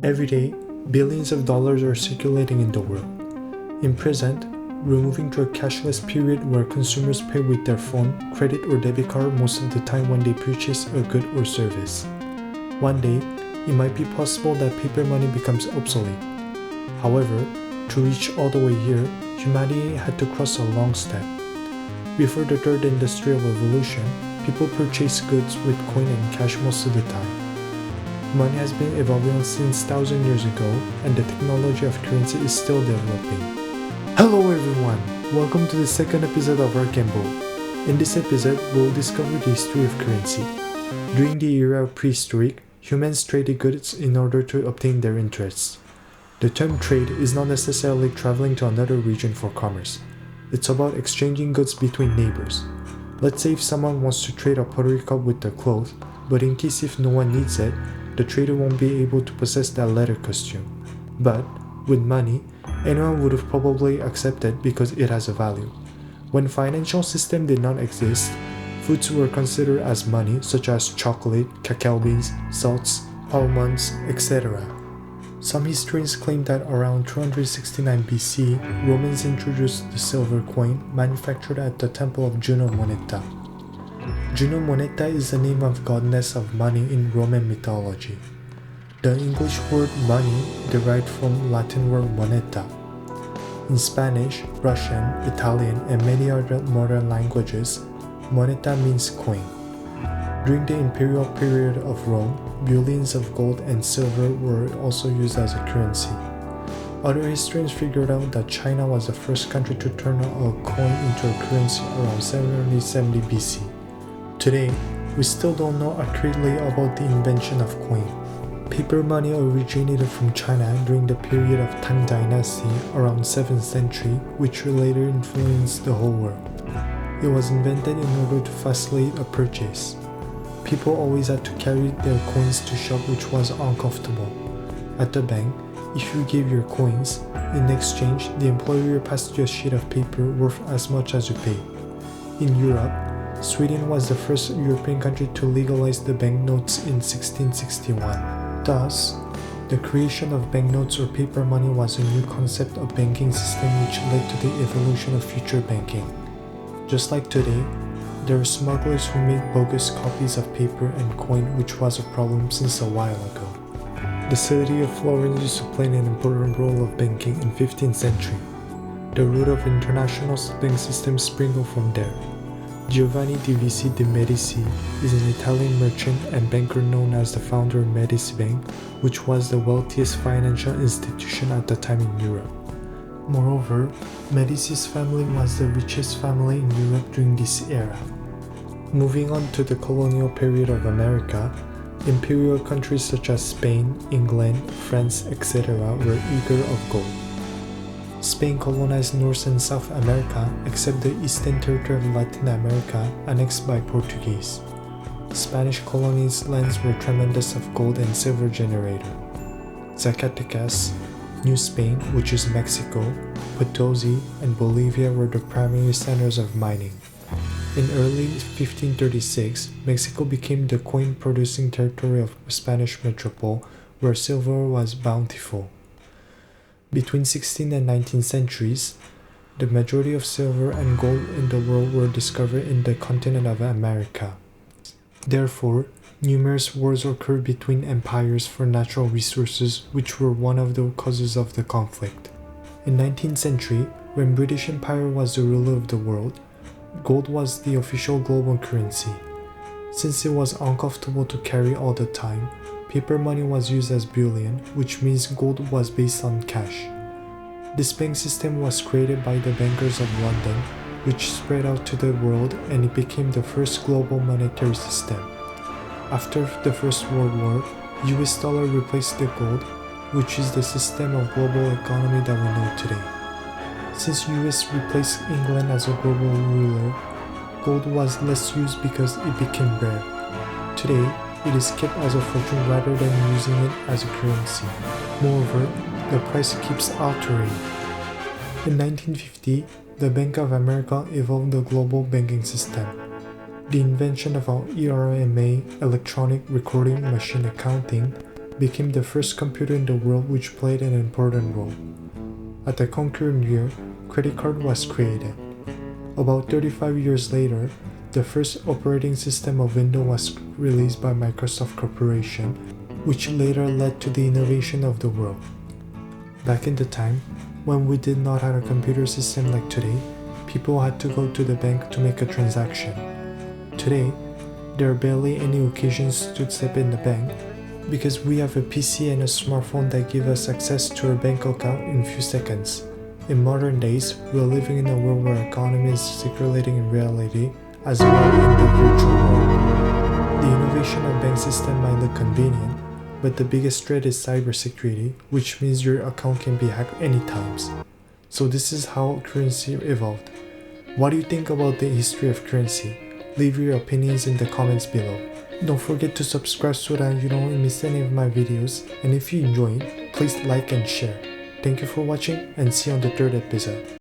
Every day, billions of dollars are circulating in the world. In present, we're moving to a cashless period where consumers pay with their phone, credit or debit card most of the time when they purchase a good or service. One day, it might be possible that paper money becomes obsolete. However, to reach all the way here, humanity had to cross a long step. Before the third industrial revolution, people purchased goods with coin and cash most of the time. Money has been evolving since 1,000 years ago, and the technology of currency is still developing. Hello everyone! Welcome to the second episode of our Gamble. In this episode, we'll discover the history of currency. During the era of prehistoric, humans traded goods in order to obtain their interests. The term trade is not necessarily traveling to another region for commerce. It's about exchanging goods between neighbors. Let's say if someone wants to trade a pottery cup with their clothes, but in case if no one needs it, the trader won't be able to possess that leather costume. But, with money, anyone would have probably accepted because it has a value. When financial system did not exist, foods were considered as money such as chocolate, cacao beans, salts, almonds, etc. Some historians claim that around 269 BC, Romans introduced the silver coin manufactured at the temple of Juno Moneta. Juno Moneta is the name of goddess of money in Roman mythology. The English word money derived from Latin word moneta. In Spanish, Russian, Italian, and many other modern languages, moneta means coin. During the imperial period of Rome, bullions of gold and silver were also used as a currency. Other historians figured out that China was the first country to turn a coin into a currency around 770 BC. Today, we still don't know accurately about the invention of coin. Paper money originated from China during the period of Tang Dynasty around 7th century, which later influenced the whole world. It was invented in order to facilitate a purchase. People always had to carry their coins to shop, which was uncomfortable. At the bank, if you gave your coins, in exchange, the employer passed you a sheet of paper worth as much as you paid. In Europe, Sweden was the first European country to legalize the banknotes in 1661. Thus, the creation of banknotes or paper money was a new concept of banking system which led to the evolution of future banking. Just like today, there are smugglers who made bogus copies of paper and coin, which was a problem since a while ago. The city of Florence used to play an important role of banking in 15th century. The root of international banking system sprinkled from there. Giovanni di Vici de' Medici is an Italian merchant and banker known as the founder of Medici Bank, which was the wealthiest financial institution at the time in Europe. Moreover, Medici's family was the richest family in Europe during this era. Moving on to the colonial period of America, imperial countries such as Spain, England, France, etc. were eager of gold. Spain colonized North and South America except the eastern territory of Latin America annexed by Portuguese. Spanish colonies' lands were tremendous of gold and silver generator. Zacatecas, New Spain, which is Mexico, Potosi, and Bolivia were the primary centers of mining. In early 1536, Mexico became the coin-producing territory of Spanish metropole, where silver was bountiful. Between 16th and 19th centuries, the majority of silver and gold in the world were discovered in the continent of America. Therefore, numerous wars occurred between empires for natural resources, which were one of the causes of the conflict. In 19th century, when British Empire was the ruler of the world, gold was the official global currency. Since it was uncomfortable to carry all the time, paper money was used as bullion, which means gold was based on cash. This bank system was created by the bankers of London, which spread out to the world, and it became the first global monetary system. After the First World War, US dollar replaced the gold, which is the system of global economy that we know today. Since US replaced England as a global ruler, gold was less used because it became rare. Today, it is kept as a fortune rather than using it as a currency. Moreover, the price keeps altering. In 1950, the Bank of America evolved the global banking system. The invention of our ERMA, electronic recording machine accounting, became the first computer in the world which played an important role. At the concurrent year, credit card was created. About 35 years later, the first operating system of Windows was released by Microsoft Corporation, which later led to the innovation of the world. Back in the time, when we did not have a computer system like today, people had to go to the bank to make a transaction. Today, there are barely any occasions to step in the bank because we have a PC and a smartphone that give us access to our bank account in few seconds. In modern days, we are living in a world where economy is circulating in reality as well in the virtual world. The innovation of bank system might look convenient, but the biggest threat is cybersecurity, which means your account can be hacked anytime. So this is how currency evolved. What do you think about the history of currency? Leave your opinions in the comments below. Don't forget to subscribe so that you don't miss any of my videos, and if you enjoy it, please like and share. Thank you for watching and see you on the third episode.